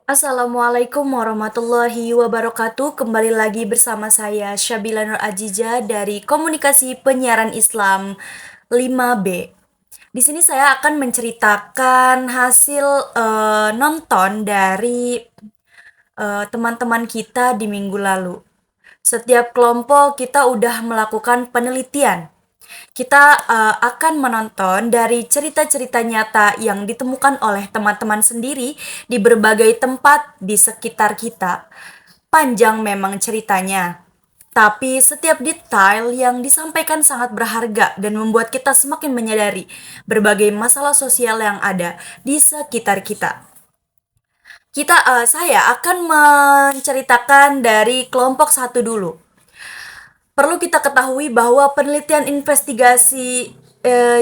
Assalamualaikum warahmatullahi wabarakatuh. Kembali lagi bersama saya Syabila Nur Ajiza dari Komunikasi Penyiaran Islam 5B. Di sini saya akan menceritakan hasil nonton dari teman-teman kita di minggu lalu. Setiap kelompok kita udah melakukan penelitian. Kita akan menonton dari cerita-cerita nyata yang ditemukan oleh teman-teman sendiri di berbagai tempat di sekitar kita. Panjang memang ceritanya, tapi setiap detail yang disampaikan sangat berharga dan membuat kita semakin menyadari berbagai masalah sosial yang ada di sekitar kita. Saya akan menceritakan dari kelompok satu dulu. Perlu kita ketahui bahwa penelitian investigasi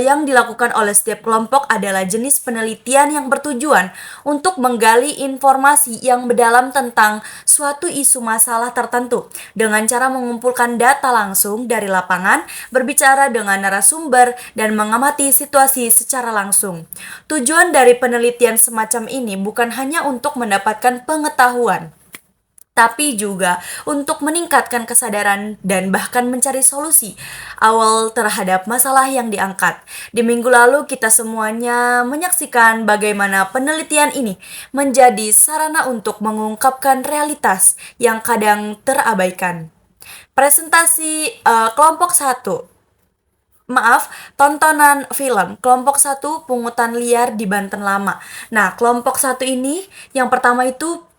yang dilakukan oleh setiap kelompok adalah jenis penelitian yang bertujuan untuk menggali informasi yang mendalam tentang suatu isu masalah tertentu dengan cara mengumpulkan data langsung dari lapangan, berbicara dengan narasumber, dan mengamati situasi secara langsung. Tujuan dari penelitian semacam ini bukan hanya untuk mendapatkan pengetahuan, tapi juga untuk meningkatkan kesadaran dan bahkan mencari solusi awal terhadap masalah yang diangkat. Di minggu lalu kita semuanya menyaksikan bagaimana penelitian ini menjadi sarana untuk mengungkapkan realitas yang kadang terabaikan. Presentasi kelompok satu. Maaf, tontonan film kelompok satu pungutan liar di Banten Lama. Nah, kelompok satu ini yang pertama itu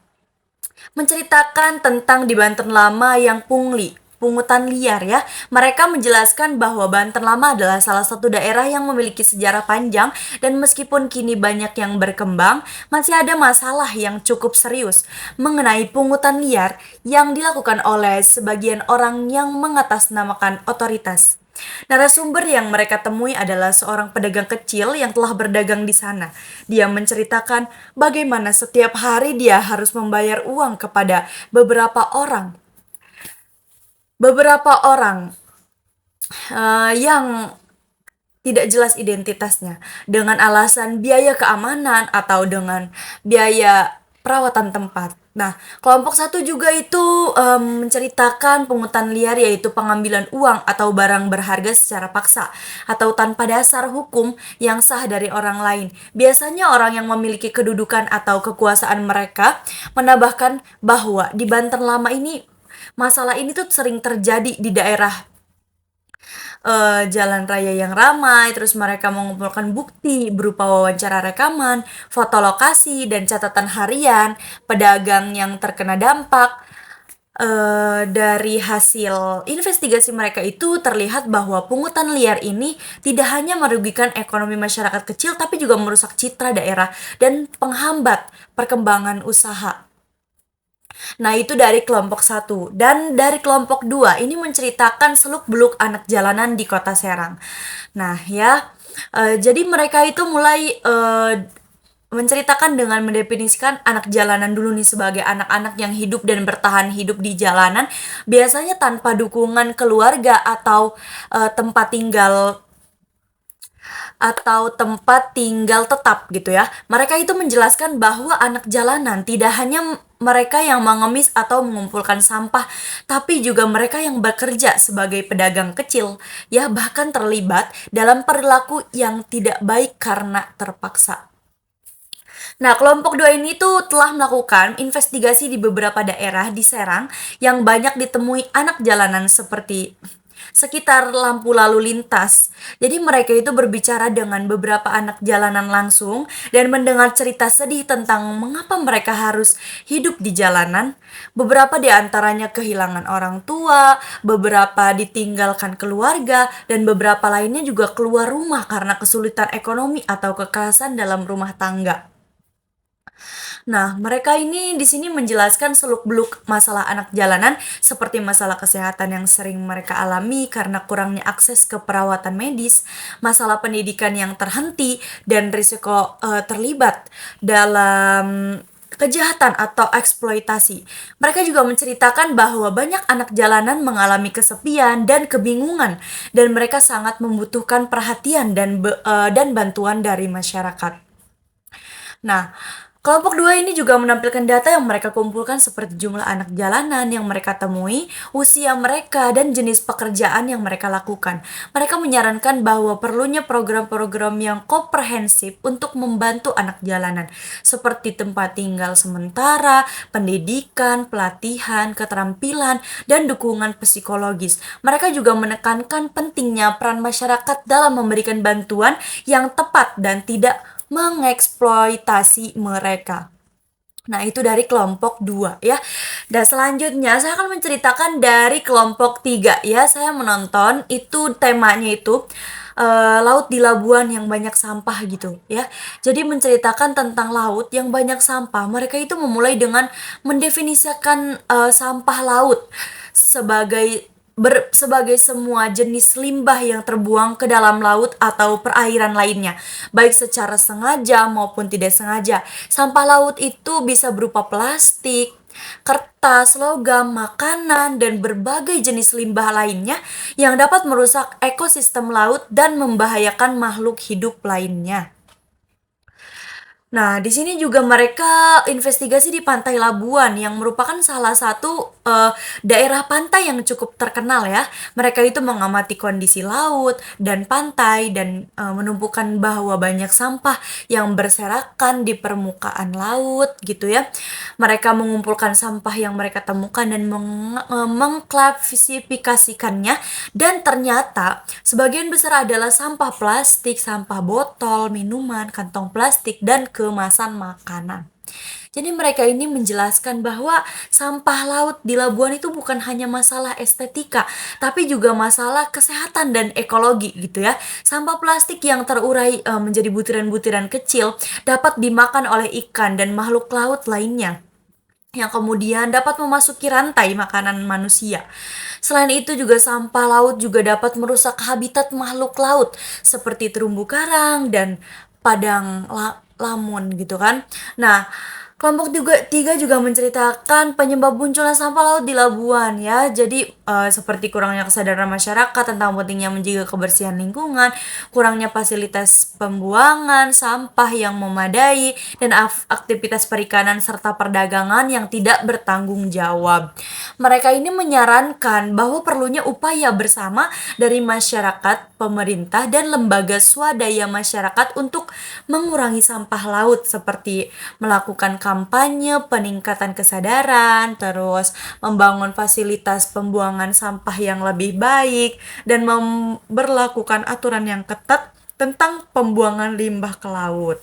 menceritakan tentang di Banten Lama yang pungutan liar ya. Mereka menjelaskan bahwa Banten Lama adalah salah satu daerah yang memiliki sejarah panjang dan meskipun kini banyak yang berkembang, masih ada masalah yang cukup serius mengenai pungutan liar yang dilakukan oleh sebagian orang yang mengatasnamakan otoritas. Narasumber yang mereka temui adalah seorang pedagang kecil yang telah berdagang di sana. Dia menceritakan bagaimana setiap hari dia harus membayar uang kepada beberapa orang. Beberapa orang yang tidak jelas identitasnya dengan alasan biaya keamanan atau dengan biaya perawatan tempat. Nah, kelompok satu juga itu menceritakan pungutan liar yaitu pengambilan uang atau barang berharga secara paksa atau tanpa dasar hukum yang sah dari orang lain. Biasanya orang yang memiliki kedudukan atau kekuasaan mereka menambahkan bahwa di Banten Lama ini masalah ini tuh sering terjadi di daerah jalan raya yang ramai, terus mereka mengumpulkan bukti berupa wawancara rekaman, foto lokasi, dan catatan harian pedagang yang terkena dampak. Dari hasil investigasi mereka itu terlihat bahwa pungutan liar ini tidak hanya merugikan ekonomi masyarakat kecil, tapi juga merusak citra daerah dan penghambat perkembangan usaha. Nah, itu dari kelompok satu. Dan dari kelompok 2 ini menceritakan seluk-beluk anak jalanan di Kota Serang. Nah, ya, jadi mereka itu mulai menceritakan dengan mendefinisikan anak jalanan dulu nih sebagai anak-anak yang hidup dan bertahan hidup di jalanan, biasanya tanpa dukungan keluarga atau tempat tinggal tetap gitu ya. Mereka itu menjelaskan bahwa anak jalanan tidak hanya mereka yang mengemis atau mengumpulkan sampah, tapi juga mereka yang bekerja sebagai pedagang kecil, ya bahkan terlibat dalam perilaku yang tidak baik karena terpaksa. Nah, kelompok 2 ini tuh telah melakukan investigasi di beberapa daerah di Serang yang banyak ditemui anak jalanan seperti sekitar lampu lalu lintas. Jadi mereka itu berbicara dengan beberapa anak jalanan langsung dan mendengar cerita sedih tentang mengapa mereka harus hidup di jalanan. Beberapa di antaranya kehilangan orang tua, beberapa ditinggalkan keluarga, dan beberapa lainnya juga keluar rumah karena kesulitan ekonomi atau kekerasan dalam rumah tangga. Nah, mereka ini di sini menjelaskan seluk-beluk masalah anak jalanan seperti masalah kesehatan yang sering mereka alami karena kurangnya akses ke perawatan medis, masalah pendidikan yang terhenti, dan risiko terlibat dalam kejahatan atau eksploitasi. Mereka juga menceritakan bahwa banyak anak jalanan mengalami kesepian dan kebingungan dan mereka sangat membutuhkan perhatian dan bantuan dari masyarakat. Nah, Kelompok 2 ini juga menampilkan data yang mereka kumpulkan seperti jumlah anak jalanan yang mereka temui, usia mereka, dan jenis pekerjaan yang mereka lakukan. Mereka menyarankan bahwa perlunya program-program yang komprehensif untuk membantu anak jalanan, seperti tempat tinggal sementara, pendidikan, pelatihan, keterampilan, dan dukungan psikologis. Mereka juga menekankan pentingnya peran masyarakat dalam memberikan bantuan yang tepat dan tidak mengeksploitasi mereka. Nah, itu dari kelompok 2 ya. Dan selanjutnya saya akan menceritakan dari kelompok 3 ya. Saya menonton itu temanya itu laut di Labuan yang banyak sampah gitu ya. Jadi menceritakan tentang laut yang banyak sampah. Mereka itu memulai dengan mendefinisikan sampah laut sebagai semua jenis limbah yang terbuang ke dalam laut atau perairan lainnya, baik secara sengaja maupun tidak sengaja. Sampah laut itu bisa berupa plastik, kertas, logam, makanan, dan berbagai jenis limbah lainnya yang dapat merusak ekosistem laut dan membahayakan makhluk hidup lainnya. Nah, di sini juga mereka investigasi di Pantai Labuan yang merupakan salah satu daerah pantai yang cukup terkenal ya. Mereka itu mengamati kondisi laut dan pantai dan menumpukan bahwa banyak sampah yang berserakan di permukaan laut gitu ya. Mereka mengumpulkan sampah yang mereka temukan dan mengklasifikasikannya, dan ternyata sebagian besar adalah sampah plastik, sampah botol, minuman, kantong plastik, dan kemasan makanan. Jadi mereka ini menjelaskan bahwa sampah laut di Labuan itu bukan hanya masalah estetika, tapi juga masalah kesehatan dan ekologi gitu ya. Sampah plastik yang terurai menjadi butiran-butiran kecil dapat dimakan oleh ikan dan makhluk laut lainnya, yang kemudian dapat memasuki rantai makanan manusia. Selain itu juga sampah laut juga dapat merusak habitat makhluk laut seperti terumbu karang dan padang lamun gitu kan. Nah, kelompok 3 juga menceritakan penyebab munculnya sampah laut di Labuan ya. Jadi seperti kurangnya kesadaran masyarakat tentang pentingnya menjaga kebersihan lingkungan, kurangnya fasilitas pembuangan sampah yang memadai, dan aktivitas perikanan serta perdagangan yang tidak bertanggung jawab. Mereka ini menyarankan bahwa perlunya upaya bersama dari masyarakat, pemerintah, dan lembaga swadaya masyarakat untuk mengurangi sampah laut, seperti melakukan kampanye peningkatan kesadaran, terus membangun fasilitas pembuangan sampah yang lebih baik, dan memberlakukan aturan yang ketat tentang pembuangan limbah ke laut.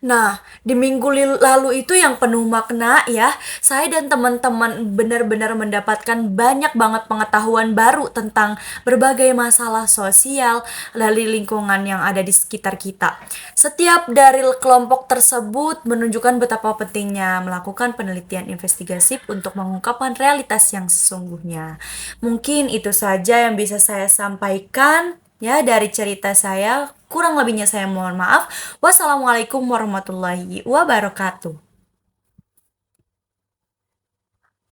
Nah, di minggu lalu itu yang penuh makna ya, saya dan teman-teman benar-benar mendapatkan banyak banget pengetahuan baru tentang berbagai masalah sosial dari lingkungan yang ada di sekitar kita. Setiap dari kelompok tersebut menunjukkan betapa pentingnya melakukan penelitian investigatif untuk mengungkapkan realitas yang sesungguhnya. Mungkin itu saja yang bisa saya sampaikan ya dari cerita saya. Kurang lebihnya saya mohon maaf. Wassalamualaikum warahmatullahi wabarakatuh.